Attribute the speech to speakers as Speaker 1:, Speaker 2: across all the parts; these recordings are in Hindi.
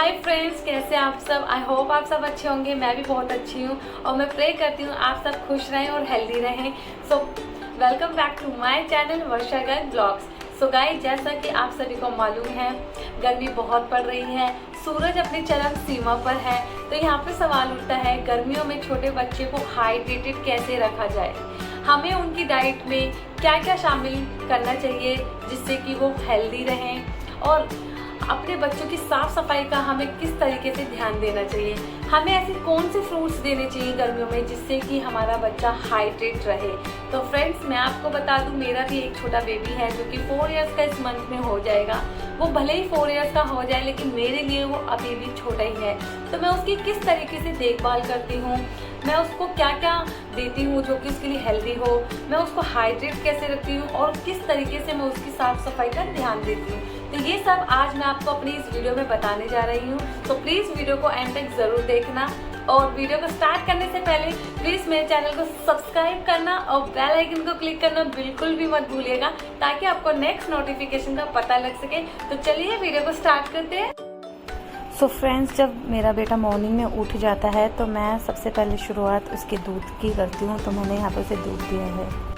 Speaker 1: हाय फ्रेंड्स, कैसे आप सब। आई होप आप सब अच्छे होंगे। मैं भी बहुत अच्छी हूँ और मैं प्रे करती हूँ आप सब खुश रहें और हेल्दी रहें। So welcome back to my channel Varsha girl blogs. So guys, जैसा कि आप सभी को मालूम है, गर्मी बहुत पड़ रही है, सूरज अपनी चरम सीमा पर है। तो यहाँ पे सवाल उठता है, गर्मियों में छोटे बच्चे को हाइड्रेटेड कैसे रखा जाए। हमें उनकी डाइट में क्या क्या शामिल करना चाहिए जिससे कि वो हेल्दी रहें, और अपने बच्चों की साफ सफाई का हमें किस तरीके से ध्यान देना चाहिए। हमें ऐसे कौन से फ्रूट्स देने चाहिए गर्मियों में जिससे कि हमारा बच्चा हाइड्रेट रहे। तो फ्रेंड्स, मैं आपको बता दूं, मेरा भी एक छोटा बेबी है जो कि 4 इयर्स का इस मंथ में हो जाएगा। वो भले ही 4 इयर्स का हो जाए, लेकिन मेरे लिए वो अभी भी छोटा ही है। तो मैं उसकी किस तरीके से देखभाल करती हूँ, मैं उसको क्या क्या देती हूँ जो कि उसके लिए हेल्दी हो, मैं उसको हाइड्रेट कैसे रखती हूँ और किस तरीके से मैं उसकी साफ सफाई का ध्यान देती हूँ, तो ये सब आज मैं आपको अपनी इस वीडियो में बताने जा रही हूँ। तो प्लीज़ वीडियो को एंड तक ज़रूर देखना, और वीडियो को स्टार्ट करने से पहले प्लीज़ मेरे चैनल को सब्सक्राइब करना और बेल आइकन को क्लिक करना बिल्कुल भी मत भूलिएगा, ताकि आपको नेक्स्ट नोटिफिकेशन का पता लग सके। तो चलिए वीडियो को स्टार्ट करते हैं।
Speaker 2: सो फ्रेंड्स, जब मेरा बेटा मॉर्निंग में उठ जाता है तो मैं सबसे पहले शुरुआत उसके दूध की करती हूँ। तो मैंने यहाँ पर उसे दूध दिया है।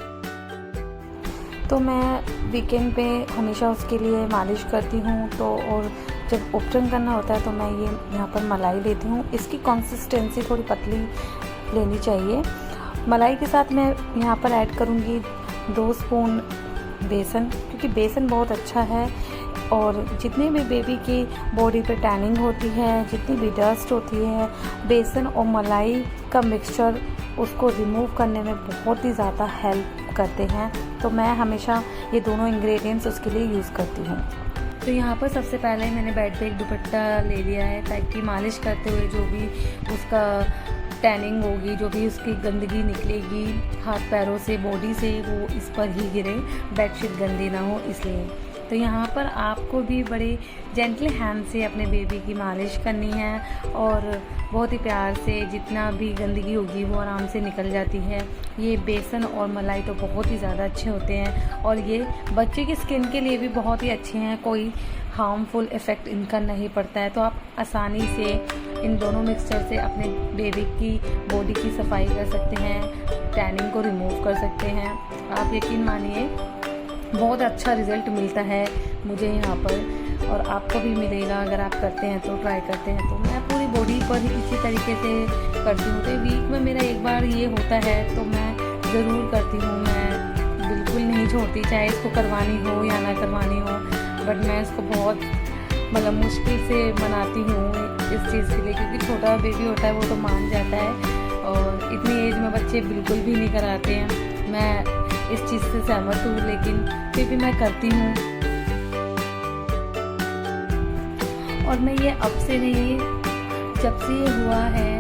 Speaker 2: तो मैं वीकेंड पे हमेशा उसके लिए मालिश करती हूँ। तो और जब उपटन करना होता है तो मैं ये यहाँ पर मलाई लेती हूँ। इसकी कंसिस्टेंसी थोड़ी पतली लेनी चाहिए। मलाई के साथ मैं यहाँ पर ऐड करूँगी 2 स्पून बेसन, क्योंकि बेसन बहुत अच्छा है। और जितने भी बेबी की बॉडी पे टैनिंग होती है, जितनी भी डस्ट होती है, बेसन और मलाई का मिक्सचर उसको रिमूव करने में बहुत ही ज़्यादा हेल्प करते हैं। तो मैं हमेशा ये दोनों इंग्रेडिएंट्स उसके लिए यूज़ करती हूँ। तो यहाँ पर सबसे पहले मैंने बेड पे एक दुपट्टा ले लिया है, ताकि मालिश करते हुए जो भी उसका टैनिंग होगी, जो भी उसकी गंदगी निकलेगी हाथ पैरों से, बॉडी से, वो इस पर ही गिरे, बेडशीट गंदी ना हो इसलिए। तो यहाँ पर आपको भी बड़े जेंटल हैंड से अपने बेबी की मालिश करनी है, और बहुत ही प्यार से, जितना भी गंदगी होगी वो आराम से निकल जाती है। ये बेसन और मलाई तो बहुत ही ज़्यादा अच्छे होते हैं, और ये बच्चे की स्किन के लिए भी बहुत ही अच्छे हैं। कोई हार्मफुल इफ़ेक्ट इनका नहीं पड़ता है। तो आप आसानी से इन दोनों मिक्सचर से अपने बेबी की बॉडी की सफाई कर सकते हैं, टैनिंग को रिमूव कर सकते हैं। आप यकीन मानिए, बहुत अच्छा रिज़ल्ट मिलता है मुझे यहाँ पर, और आपको भी मिलेगा अगर आप करते हैं तो, ट्राई करते हैं तो। मैं पूरी बॉडी पर ही इसी तरीके से करती हूँ। तो वीक में मेरा एक बार ये होता है तो मैं ज़रूर करती हूँ। मैं बिल्कुल नहीं छोड़ती, चाहे इसको करवानी हो या ना करवानी हो, बट मैं इसको बहुत मतलब मुश्किल से मनाती हूँ इस चीज़ के लिए, क्योंकि छोटा बेबी होता है वो तो मान जाता है, और इतनी एज में बच्चे बिल्कुल भी नहीं कराते हैं। मैं इस चीज़ से सहमत हूँ, लेकिन फिर भी मैं करती हूँ। और मैं ये अब से नहीं, जब से ये हुआ है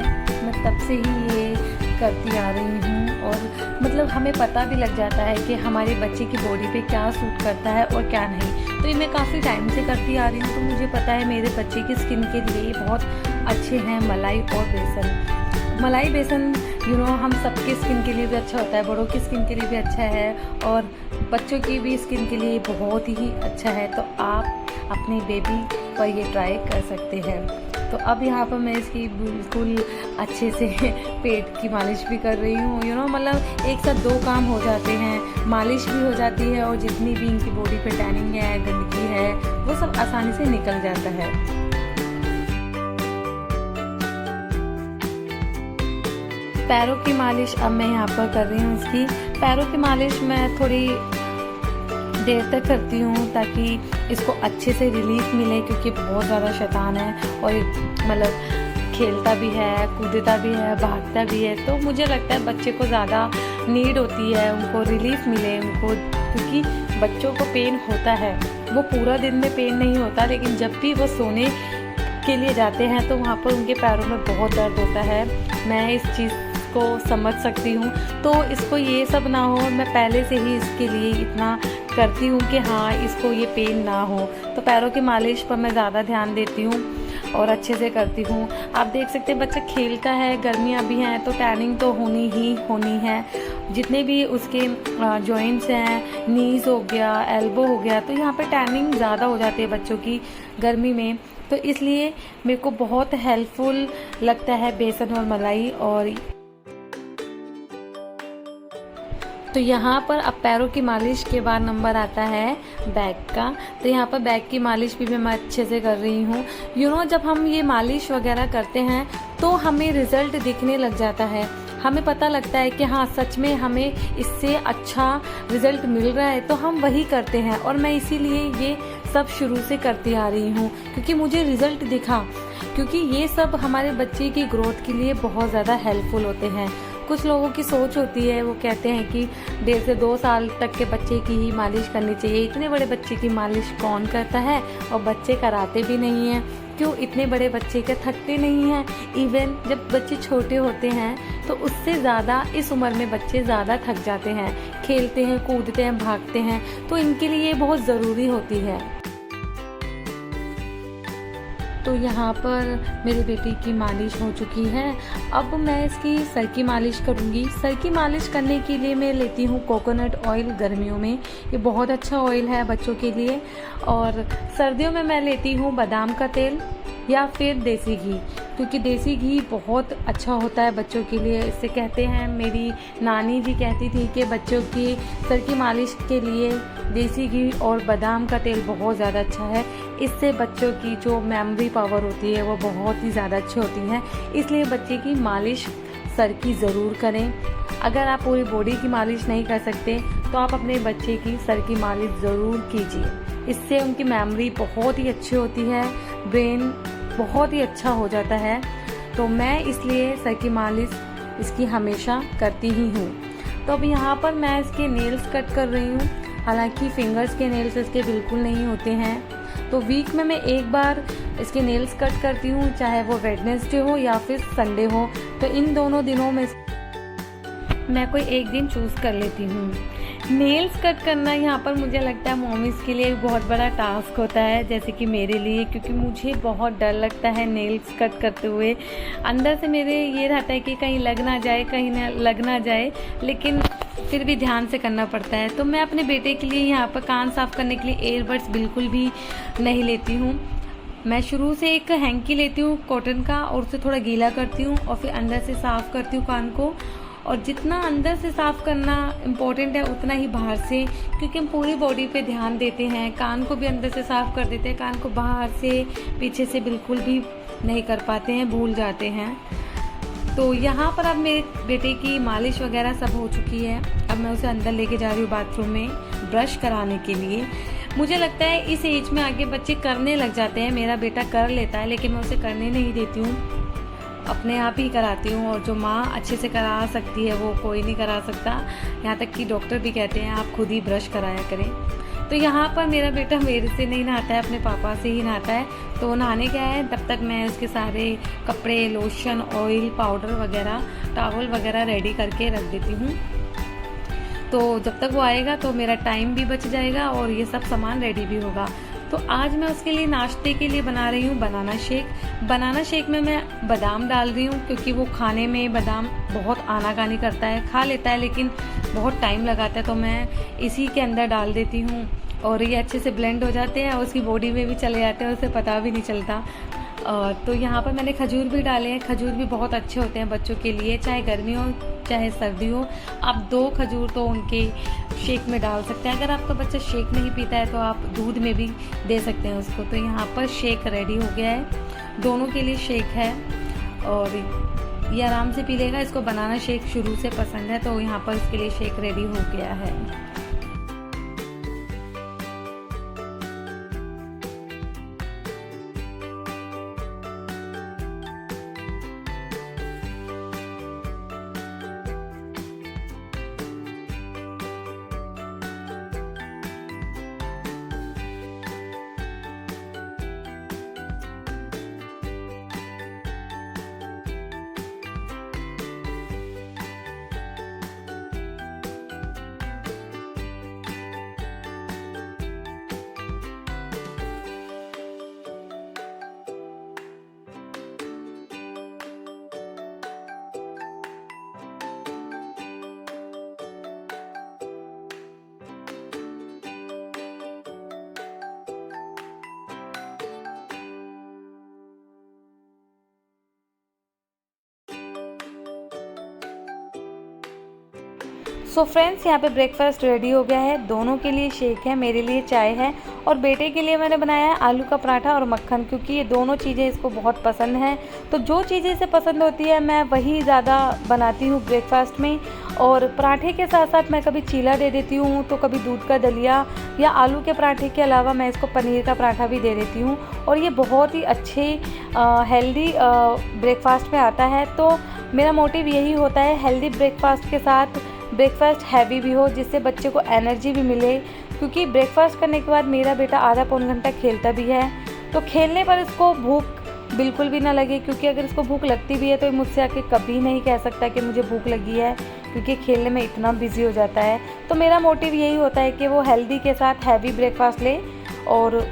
Speaker 2: मैं तब से ही ये करती आ रही हूँ। और मतलब हमें पता भी लग जाता है कि हमारे बच्चे की बॉडी पे क्या सूट करता है और क्या नहीं। तो ये मैं काफ़ी टाइम से करती आ रही हूँ, तो मुझे पता है मेरे बच्चे की स्किन के लिए बहुत अच्छे हैं मलाई और बेसन। मलाई बेसन हम सबके स्किन के लिए भी अच्छा होता है, बड़ों की स्किन के लिए भी अच्छा है, और बच्चों की भी स्किन के लिए बहुत ही अच्छा है। तो आप अपनी बेबी पर ये ट्राई कर सकते हैं। तो अब यहाँ पर मैं इसकी बिल्कुल अच्छे से पेट की मालिश भी कर रही हूँ। मतलब एक साथ 2 काम हो जाते हैं, मालिश भी हो जाती है और जितनी भी इनकी बॉडी पे टैनिंग है, गंदगी है, वो सब आसानी से निकल जाता है। पैरों की मालिश अब मैं यहाँ पर कर रही हूँ। इसकी पैरों की मालिश मैं थोड़ी देर तक करती हूँ, ताकि इसको अच्छे से रिलीफ मिले, क्योंकि बहुत ज़्यादा शैतान है और मतलब खेलता भी है, कूदता भी है, भागता भी है। तो मुझे लगता है बच्चे को ज़्यादा नीड होती है, उनको रिलीफ मिले उनको, क्योंकि बच्चों को पेन होता है। वो पूरा दिन में पेन नहीं होता, लेकिन जब भी वो सोने के लिए जाते हैं तो वहाँ पर उनके पैरों में बहुत दर्द होता है। मैं इस चीज़ को समझ सकती हूँ। तो इसको ये सब ना हो, मैं पहले से ही इसके लिए इतना करती हूँ कि हाँ, इसको ये पेन ना हो। तो पैरों की मालिश पर मैं ज़्यादा ध्यान देती हूँ और अच्छे से करती हूँ। आप देख सकते हैं बच्चा खेलता है, गर्मियाँ भी हैं तो टैनिंग तो होनी ही होनी है। जितने भी उसके जॉइंट्स हैं, नीज़ हो गया, एल्बो हो गया, तो यहाँ पर टैनिंग ज़्यादा हो जाती है बच्चों की गर्मी में। तो इसलिए मेरे को बहुत हेल्पफुल लगता है बेसन और मलाई। और तो यहाँ पर अब पैरों की मालिश के बाद नंबर आता है बैक का। तो यहाँ पर बैक की मालिश भी मैं अच्छे से कर रही हूँ। जब हम ये मालिश वगैरह करते हैं तो हमें रिजल्ट दिखने लग जाता है, हमें पता लगता है कि हाँ सच में हमें इससे अच्छा रिजल्ट मिल रहा है, तो हम वही करते हैं। और मैं इसीलिए ये सब शुरू से करती आ रही हूँ क्योंकि मुझे रिजल्ट दिखा, क्योंकि ये सब हमारे बच्चे की ग्रोथ के लिए बहुत ज़्यादा हेल्पफुल होते हैं। कुछ लोगों की सोच होती है, वो कहते हैं कि 1.5 से 2 साल तक के बच्चे की ही मालिश करनी चाहिए, इतने बड़े बच्चे की मालिश कौन करता है, और बच्चे कराते भी नहीं हैं। क्यों? इतने बड़े बच्चे के थकते नहीं हैं। इवन जब बच्चे छोटे होते हैं तो उससे ज़्यादा इस उम्र में बच्चे ज़्यादा थक जाते हैं, खेलते हैं, कूदते हैं, भागते हैं, तो इनके लिए ये बहुत ज़रूरी होती है। तो यहाँ पर मेरे बेटी की मालिश हो चुकी है। अब मैं इसकी सर की मालिश करूँगी। सर की मालिश करने के लिए मैं लेती हूँ कोकोनट ऑयल गर्मियों में, ये बहुत अच्छा ऑयल है बच्चों के लिए। और सर्दियों में मैं लेती हूँ बादाम का तेल या फिर देसी घी, क्योंकि देसी घी बहुत अच्छा होता है बच्चों के लिए। इससे कहते हैं, मेरी नानी जी कहती थी कि बच्चों की सर की मालिश के लिए देसी घी और बादाम का तेल बहुत ज़्यादा अच्छा है। इससे बच्चों की जो मेमोरी पावर होती है वो बहुत ही ज़्यादा अच्छी होती है। इसलिए बच्चे की मालिश सर की ज़रूर करें। अगर आप पूरी बॉडी की मालिश नहीं कर सकते तो आप अपने बच्चे की सर की मालिश ज़रूर कीजिए। इससे उनकी मेमोरी बहुत ही अच्छी होती है, ब्रेन बहुत ही अच्छा हो जाता है। तो मैं इसलिए सर की मालिश इसकी हमेशा करती ही हूँ। तो अब यहाँ पर मैं इसके नेल्स कट कर रही हूँ। हालांकि फिंगर्स के नेल्स इसके बिल्कुल नहीं होते हैं, तो वीक में मैं एक बार इसके नेल्स कट करती हूँ, चाहे वो वेडनेसडे हो या फिर संडे हो। तो इन दोनों दिनों में मैं कोई एक दिन चूज़ कर लेती हूँ। नेल्स कट करना यहाँ पर मुझे लगता है मॉमीज़ के लिए बहुत बड़ा टास्क होता है, जैसे कि मेरे लिए, क्योंकि मुझे बहुत डर लगता है नेल्स कट करते हुए। अंदर से मेरे ये रहता है कि कहीं लग ना जाए, कहीं ना लग ना जाए, लेकिन फिर भी ध्यान से करना पड़ता है। तो मैं अपने बेटे के लिए यहाँ पर कान साफ़ करने के लिए एयरबड्स बिल्कुल भी नहीं लेती हूँ। मैं शुरू से एक हैंकी लेती हूँ कॉटन का, और उसे थोड़ा गीला करती हूँ और फिर अंदर से साफ़ करती हूँ कान को। और जितना अंदर से साफ़ करना इम्पोर्टेंट है उतना ही बाहर से, क्योंकि हम पूरी बॉडी पे ध्यान देते हैं। कान को भी अंदर से साफ़ कर देते हैं, कान को बाहर से पीछे से बिल्कुल भी नहीं कर पाते हैं, भूल जाते हैं। तो यहाँ पर अब मेरे बेटे की मालिश वगैरह सब हो चुकी है। अब मैं उसे अंदर लेके जा रही हूँ बाथरूम में ब्रश कराने के लिए। मुझे लगता है इस एज में आगे बच्चे करने लग जाते हैं। मेरा बेटा कर लेता है, लेकिन मैं उसे करने नहीं देती हूँ, अपने आप ही कराती हूँ। और जो माँ अच्छे से करा सकती है वो कोई नहीं करा सकता। यहाँ तक कि डॉक्टर भी कहते हैं आप खुद ही ब्रश कराया करें। तो यहाँ पर मेरा बेटा मेरे से नहीं नहाता है, अपने पापा से ही नहाता है। तो वो नहाने गया है, तब तक मैं उसके सारे कपड़े, लोशन, ऑयल, पाउडर वगैरह, टॉवल वगैरह रेडी करके रख देती हूँ। तो जब तक वो आएगा तो मेरा टाइम भी बच जाएगा और ये सब सामान रेडी भी होगा। तो आज मैं उसके लिए नाश्ते के लिए बना रही हूँ बनाना शेक। बनाना शेक में मैं बादाम डाल रही हूँ, क्योंकि वो खाने में बादाम बहुत आनाकानी करता है, खा लेता है लेकिन बहुत टाइम लगाता है। तो मैं इसी के अंदर डाल देती हूँ और ये अच्छे से ब्लेंड हो जाते हैं और उसकी बॉडी में भी चले जाते हैं, उसे पता भी नहीं चलता। तो यहाँ पर मैंने खजूर भी डाले हैं। खजूर भी बहुत अच्छे होते हैं बच्चों के लिए, चाहे गर्मी हो चाहे सर्दी हो। आप 2 खजूर तो उनके शेक में डाल सकते हैं। अगर आपका बच्चा शेक नहीं पीता है तो आप दूध में भी दे सकते हैं उसको। तो यहाँ पर शेक रेडी हो गया है, दोनों के लिए शेक है और ये आराम से पी लेगा। इसको बनाना शेक शुरू से पसंद है, तो यहाँ पर इसके लिए शेक रेडी हो गया है। सो फ्रेंड्स, यहाँ पे ब्रेकफास्ट रेडी हो गया है। दोनों के लिए शेक है, मेरे लिए चाय है और बेटे के लिए मैंने बनाया है आलू का पराठा और मक्खन, क्योंकि ये दोनों चीज़ें इसको बहुत पसंद हैं। तो जो चीज़ें इसे पसंद होती है मैं वही ज़्यादा बनाती हूँ ब्रेकफास्ट में। और पराठे के साथ साथ मैं कभी चीला दे देती हूँ, तो कभी दूध का दलिया, या आलू के पराठे के अलावा मैं इसको पनीर का पराठा भी दे देती हूँ। और ये बहुत ही अच्छे हेल्दी ब्रेकफास्ट में आता है। तो मेरा मोटिव यही होता है, हेल्दी ब्रेकफास्ट के साथ ब्रेकफास्ट हैवी भी हो, जिससे बच्चे को एनर्जी भी मिले। क्योंकि ब्रेकफास्ट करने के बाद मेरा बेटा आधा पौन घंटा खेलता भी है, तो खेलने पर इसको भूख बिल्कुल भी ना लगे। क्योंकि अगर इसको भूख लगती भी है तो मुझसे आके कभी नहीं कह सकता कि मुझे भूख लगी है, क्योंकि खेलने में इतना बिजी हो जाता है। तो मेरा मोटिव यही होता है कि वो हेल्दी के साथ हैवी ब्रेकफास्ट ले और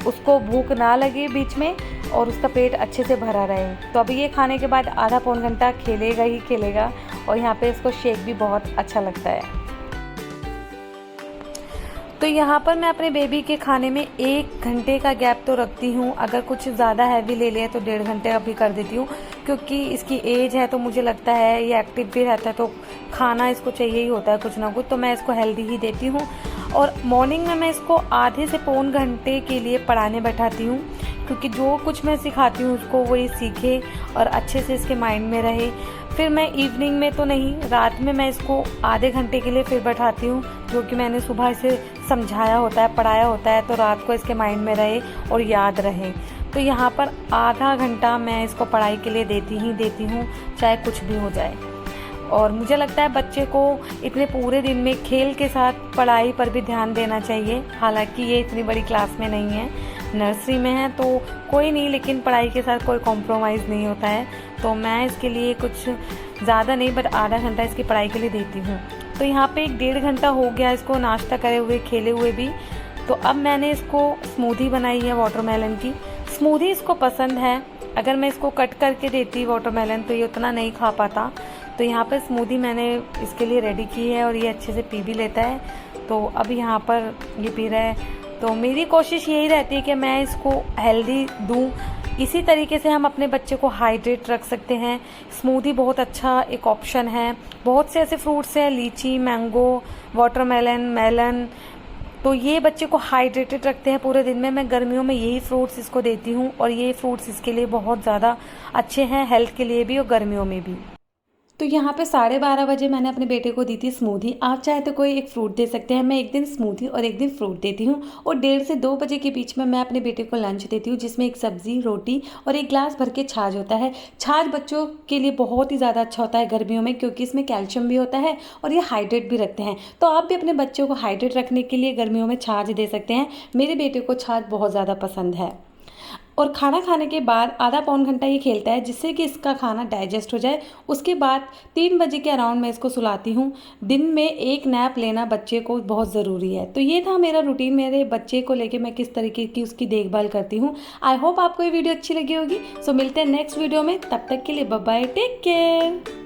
Speaker 2: उसको भूख ना लगे बीच में, और उसका पेट अच्छे से भरा रहे। तो अभी ये खाने के बाद आधा पौन घंटा खेलेगा ही खेलेगा। और यहाँ पे इसको शेक भी बहुत अच्छा लगता है। तो यहाँ पर मैं अपने बेबी के खाने में 1 घंटे का गैप तो रखती हूँ। अगर कुछ ज़्यादा हैवी ले लिया तो 1.5 घंटे अभी कर देती हूँ, क्योंकि इसकी एज है तो मुझे लगता है ये एक्टिव भी रहता है, तो खाना इसको चाहिए ही होता है कुछ ना कुछ। तो मैं इसको हेल्दी ही देती हूँ। और मॉर्निंग में मैं इसको आधे से पौन घंटे के लिए पढ़ाने बैठाती हूँ, क्योंकि जो कुछ मैं सिखाती हूँ उसको वो ये सीखे और अच्छे से इसके माइंड में रहे। फिर मैं इवनिंग में तो नहीं, रात में मैं इसको आधे घंटे के लिए फिर बैठाती हूँ, जो कि मैंने सुबह इसे समझाया होता है, पढ़ाया होता है, तो रात को इसके माइंड में रहे और याद रहे। तो यहाँ पर आधा घंटा मैं इसको पढ़ाई के लिए देती हूँ, चाहे कुछ भी हो जाए। और मुझे लगता है बच्चे को इतने पूरे दिन में खेल के साथ पढ़ाई पर भी ध्यान देना चाहिए। हालांकि ये इतनी बड़ी क्लास में नहीं है, नर्सरी में है, तो कोई नहीं, लेकिन पढ़ाई के साथ कोई कॉम्प्रोमाइज़ नहीं होता है। तो मैं इसके लिए कुछ ज़्यादा नहीं, बट आधा घंटा इसकी पढ़ाई के लिए देती हूँ। तो यहाँ पे 1.5 घंटा हो गया इसको नाश्ता करे हुए, खेले हुए भी। तो अब मैंने इसको स्मूदी बनाई है वाटरमेलन की। स्मूदी इसको पसंद है। अगर मैं इसको कट करके देती वाटरमेलन तो ये उतना नहीं खा पाता। तो यहाँ पर स्मूदी मैंने इसके लिए रेडी की है और ये अच्छे से पी भी लेता है। तो अब यहाँ पर ये पी रहा है। तो मेरी कोशिश यही रहती है कि मैं इसको हेल्दी दूँ। इसी तरीके से हम अपने बच्चे को हाइड्रेट रख सकते हैं। स्मूदी बहुत अच्छा एक ऑप्शन है। बहुत से ऐसे फ्रूट्स हैं, लीची, मैंगो, वाटरमेलन, मेलन, तो ये बच्चे को हाइड्रेटेड रखते हैं पूरे दिन में। मैं गर्मियों में यही फ्रूट्स इसको देती हूँ और ये फ्रूट्स इसके लिए बहुत ज़्यादा अच्छे हैं, हेल्थ के लिए भी और गर्मियों में भी। तो यहाँ पे 12:30 बजे मैंने अपने बेटे को दी थी स्मूदी। आप चाहे तो कोई एक फ्रूट दे सकते हैं। मैं एक दिन स्मूदी और एक दिन फ्रूट देती हूँ। और 1:30 से 2 बजे के बीच में मैं अपने बेटे को लंच देती हूँ, जिसमें एक सब्जी, रोटी और एक ग्लास भर के छाछ होता है। छाछ बच्चों के लिए बहुत ही ज़्यादा अच्छा होता है गर्मियों में, क्योंकि इसमें कैल्शियम भी होता है और ये हाइड्रेट भी रखते हैं। तो आप भी अपने बच्चों को हाइड्रेट रखने के लिए गर्मियों में छाछ दे सकते हैं। मेरे बेटे को छाछ बहुत ज़्यादा पसंद है। और खाना खाने के बाद आधा पौन घंटा ये खेलता है, जिससे कि इसका खाना डाइजेस्ट हो जाए। उसके बाद 3 बजे के अराउंड मैं इसको सुलाती हूँ। दिन में एक नैप लेना बच्चे को बहुत ज़रूरी है। तो ये था मेरा रूटीन, मेरे बच्चे को लेके मैं किस तरीके की उसकी देखभाल करती हूँ। आई होप आपको ये वीडियो अच्छी लगी होगी। सो मिलते हैं नेक्स्ट वीडियो में, तब तक के लिए बाय बाय, टेक केयर।